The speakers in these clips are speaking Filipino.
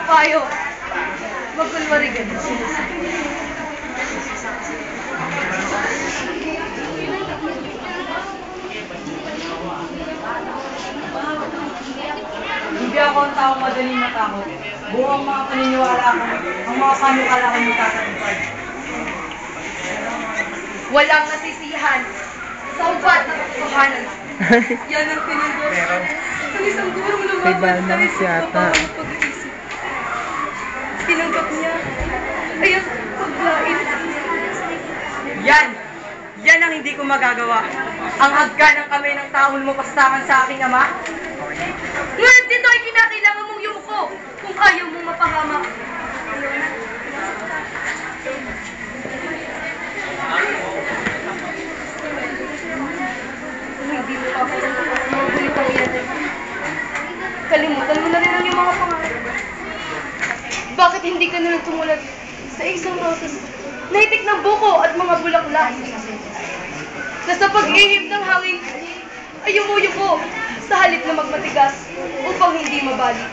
payo. Magkulwari ka. Hindi ako ang taong madaling matakot. Buong mga paniniwala ko, ang mga panukala ko magtatagpay. Walang nasisihan sa ubat na katotohanan. Yan ang pinindot. Ang isang gurong lumaban dahil sa mabawang pag-iisip. Tinanggap niya ay ang paglait. Yan! Yan ang hindi ko magagawa. Ang hagka ng kamay ng taong lumapastangan sa aking ama. Ngunit dito ay kinakailangan mong yumuko kung ayaw mong mapahamak. Hindi mo pa ako mabulit ang iyan. Kalimutan mo na rin ang iyong mga pangarap. Bakit hindi ka na tumulat sa isang roses na hitik ng buko at mga bulaklak? Na sa pag-ihip ng hangin ay yumuyuko sa halip na magmatigas upang hindi mabali.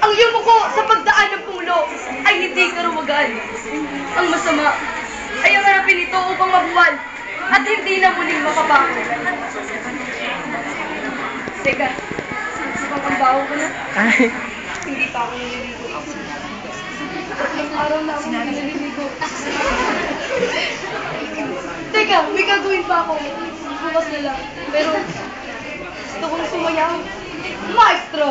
Ang yumuko sa pagdaan ng pulo ay hindi karumagan. Ang masama ay ang harapin ito upang mabuwal at hindi na muling makabangon. Teka, mukhang ang baho ko na. Hindi pa ako nililigo. Tatlong araw na ako nililigo. Teka, may gagawin pa ako. Bukas na lang. Pero gusto kong sumayaw. Maestro!